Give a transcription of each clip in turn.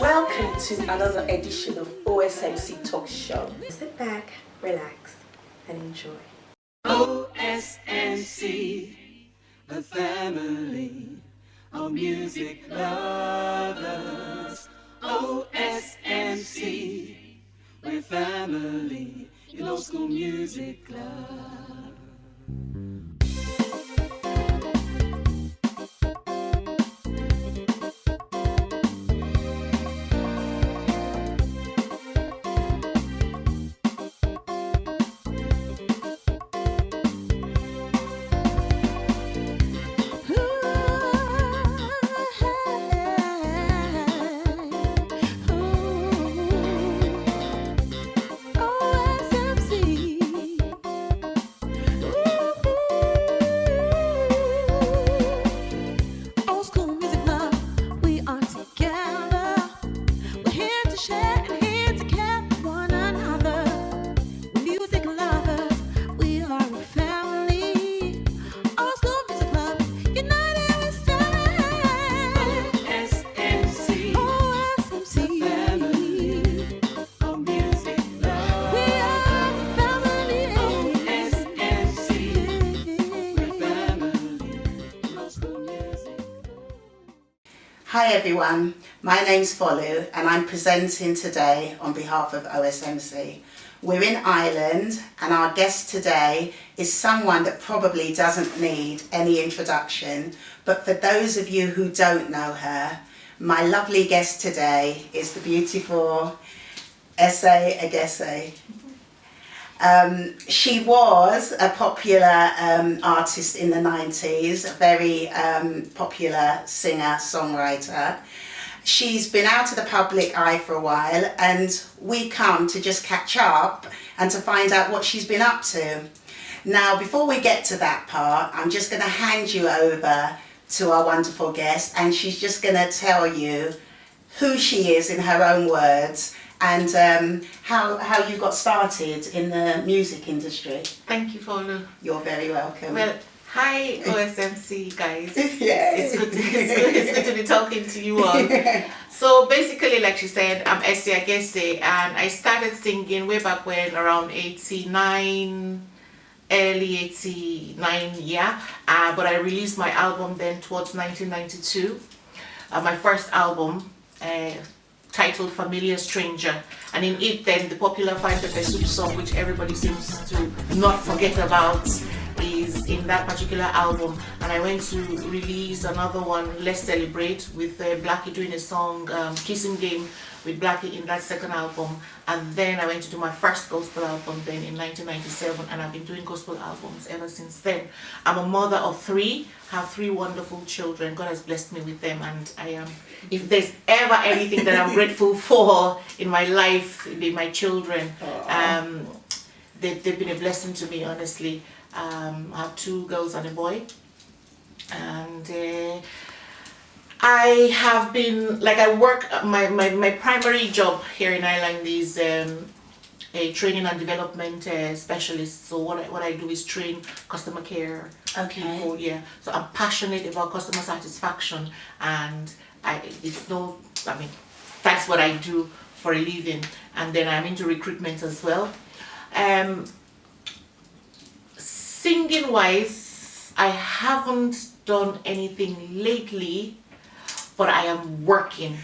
Welcome to another edition of OSMC Talk Show. Sit back, relax, and enjoy. OSMC, a family of music lovers. OSMC, we're family in old school music love. Hi everyone, my name's Folu and I'm presenting today on behalf of OSMC. We're in Ireland and our guest today is someone that probably doesn't need any introduction, but for those of you who don't know her, my lovely guest today is the beautiful ESSE AGESSE. She was a popular artist in the 90s, a very popular singer-songwriter. She's been out of the public eye for a while and we come to just catch up and to find out what she's been up to. Now, before we get to that part, I'm just going to hand you over to our wonderful guest and she's just going to tell you who she is in her own words and how you got started in the music industry. Thank you, Folu. You're very welcome. Well, hi OSMC guys. Yeah. It's good to be talking to you all. So basically, like she said, I'm ESSE AGESSE and I started singing way back when, around 89, early 89, yeah. But I released my album then towards 1992. My first album, titled Familiar Stranger, and in it then the popular Fine Pepper Soup song, which everybody seems to not forget about, is in that particular album. And I went to release another one, Let's Celebrate, with Blackie doing a song, Kissing Game with Blackie in that second album. And then I went to do my first gospel album then in 1997, and I've been doing gospel albums ever since then. I'm a mother of 3, have 3 wonderful children. God has blessed me with them, and I am, if there's ever anything that I'm grateful for in my life, in my children, they've been a blessing to me, honestly. I have 2 girls and a boy, and I have been, like, I work, my primary job here in Ireland is a training and development specialist. So what I do is train customer care people, yeah. So I'm passionate about customer satisfaction, and that's what I do for a living. And then I'm into recruitment as well. Singing wise, I haven't done anything lately, but I am working.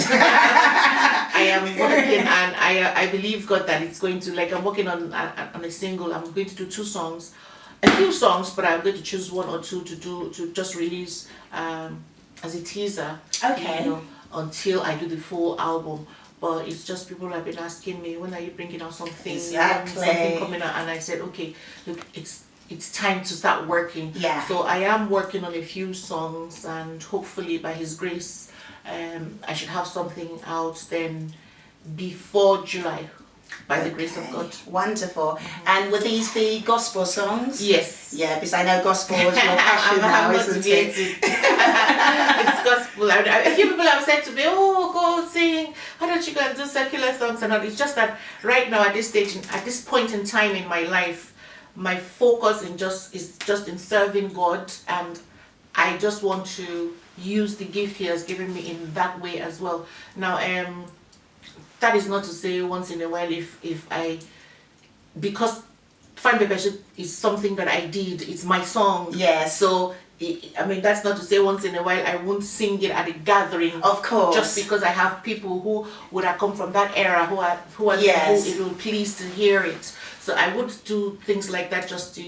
I am working, and I believe God that it's going to, like, I'm working on a single. I'm going to do 2 songs, a few songs, but I'm going to choose 1 or 2 to just release as a teaser. Okay. You know, until I do the full album. But it's just people have been asking me, when are you bringing out something? Exactly. Something coming out, and I said, okay, look, it's time to start working. Yeah. So I am working on a few songs, and hopefully by His grace, I should have something out then before July, by the grace of God. Wonderful. And would these be gospel songs? Yes. Yeah, because I know gospel is your passion now, isn't it? It's gospel. A few people have said to me, oh, go sing. Why don't you go and do secular songs and all? It's just that right now, at this stage, at this point in time in my life, my focus is just in serving God, and I just want to use the gift He has given me in that way as well. Now, that is not to say once in a while if I, because Fine Pepper Soup is something that I did, it's my song. Yes. So, I mean, that's not to say once in a while I won't sing it at a gathering. Of course. Just because I have people who would have come from that era who are Yes. who it will please to hear it. So I would do things like that just to,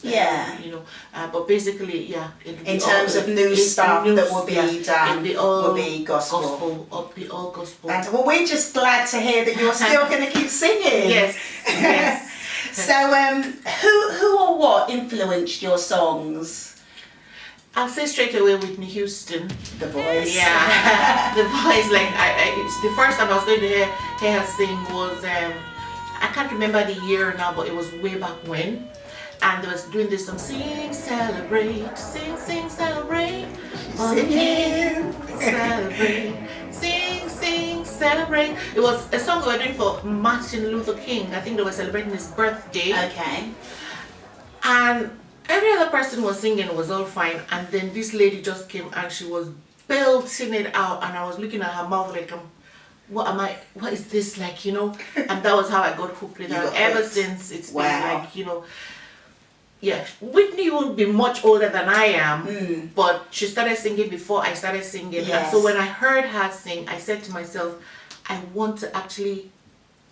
Yeah. But basically, yeah. In terms of new stuff that will be done, will be gospel. It'll be all gospel. And well, we're just glad to hear that you're still going to keep singing. Yes, yes. So, who or what influenced your songs? I'll say straight away Whitney Houston. The Voice. Yeah, The Voice. Like it's the first time I was going to hear her sing was I can't remember the year now, but it was way back when, and they was doing this song, sing, celebrate, sing, celebrate, for the King, celebrate, sing, celebrate. It was a song we were doing for Martin Luther King. I think they were celebrating his birthday. Okay. And every other person was singing, it was all fine, and then this lady just came and she was belting it out, and I was looking at her mouth like, what is this like, and that was how I got hooked with her. Ever since it's been like, yeah, Whitney won't be much older than I am, but she started singing before I started singing. Yes. And so when I heard her sing, I said to myself, I want to actually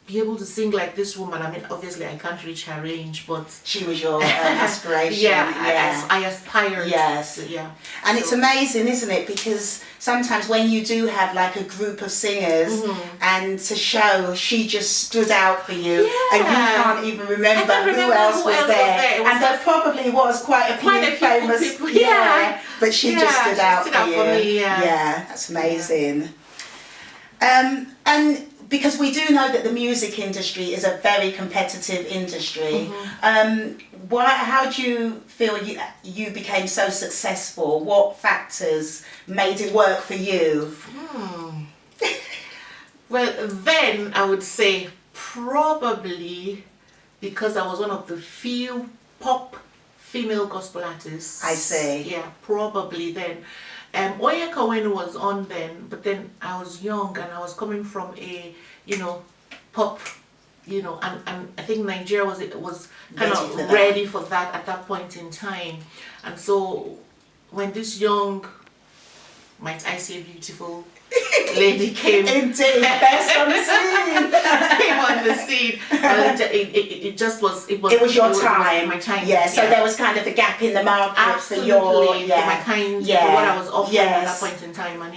be able to sing like this woman. I mean, obviously I can't reach her range, but She was your aspiration. yeah. I aspired. Yes. Yeah. And it's amazing, isn't it? Because sometimes when you do have like a group of singers and to show she just stood out for you and you can't even remember who else was there. And there probably was quite a few famous people. but she just stood out for you. Me, yeah, that's amazing. And because we do know that the music industry is a very competitive industry, how do you feel you became so successful? What factors made it work for you? Well, then I would say probably because I was one of the few pop female gospel artists. I see. Yeah, probably then. Oya Kawen was on then, but then I was young and I was coming from a, pop, and I think Nigeria was kind of ready for that at that point in time. And so when this young, might I say beautiful lady came Indeed, best on the scene. came on the scene, it just was it was your time. It was my time. Yeah, so there was kind of a gap in the market Absolutely, for my kind, for what I was offering at that point in time, and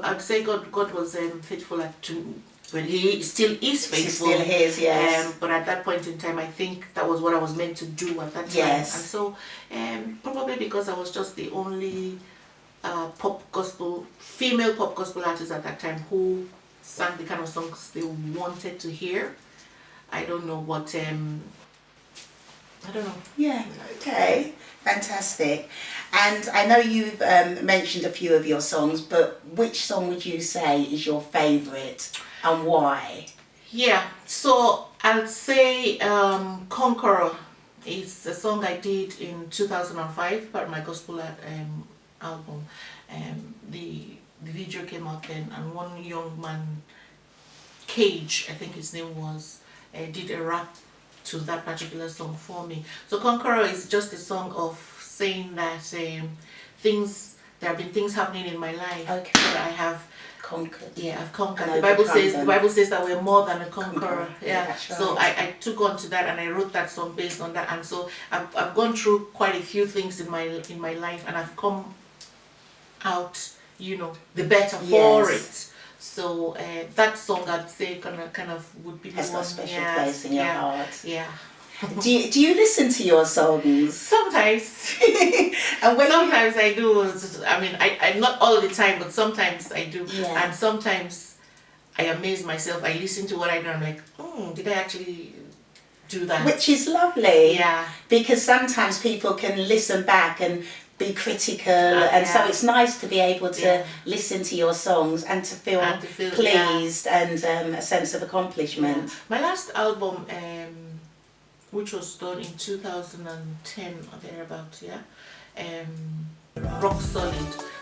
I'd say God was faithful to. Well, He still is faithful. He still is, yes. But at that point in time, I think that was what I was meant to do at that time. Yes. And so, probably because I was just the only female pop gospel artist at that time who sang the kind of songs they wanted to hear. I don't know what, I don't know. Yeah, okay, fantastic. And I know you've mentioned a few of your songs, but which song would you say is your favourite and why? Yeah, so I'll say Conqueror is a song I did in 2005, part of my gospel album. The video came out then, and one young man, Cage, I think his name was, did a rap to that particular song for me. So Conqueror is just a song of saying that there have been things happening in my life that I have conquered. Yeah, I've conquered. And The Bible overcome says them. the Bible says that we're more than a conqueror. Conqueror. Yeah, that's So right. I took on to that and I wrote that song based on that. And so I've gone through quite a few things in my life, and I've come out, the better for Yes. it. So that song I'd say kind of would be Has the got one. a special place in your heart. Yeah. Do you listen to your songs? Sometimes. And when Sometimes I do. I mean, I not all the time, but sometimes I do. Yeah. And sometimes I amaze myself. I listen to what I do. I'm like, did I actually do that? Which is lovely. Yeah. Because sometimes people can listen back and be critical, and so yeah. it's nice to be able to Yeah. listen to your songs and to feel, And to feel, pleased and a sense of accomplishment. My last album, which was done in 2010 or thereabouts, rock solid.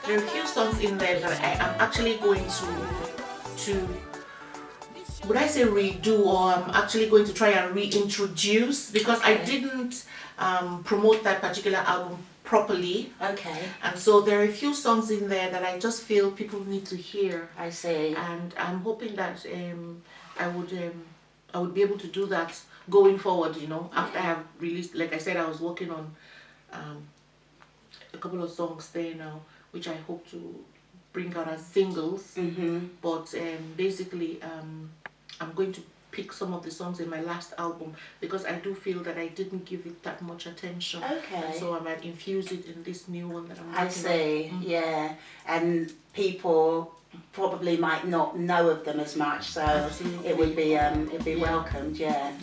There are a few songs in there that I am actually going to would I say redo, or I'm actually going to try and reintroduce, because I didn't promote that particular album properly. Okay, And so there are a few songs in there that I just feel people need to hear, I see. and I'm hoping that I would be able to do that going forward. You know, after I have released, like I said, I was working on a couple of songs there now, which I hope to bring out as singles. But basically, I'm going to pick some of the songs in my last album, because I do feel that I didn't give it that much attention. Okay. And so I might infuse it in this new one that I'm I working see, on. yeah. And people probably might not know of them as much, so Absolutely. it'd be Yeah. welcomed, yeah.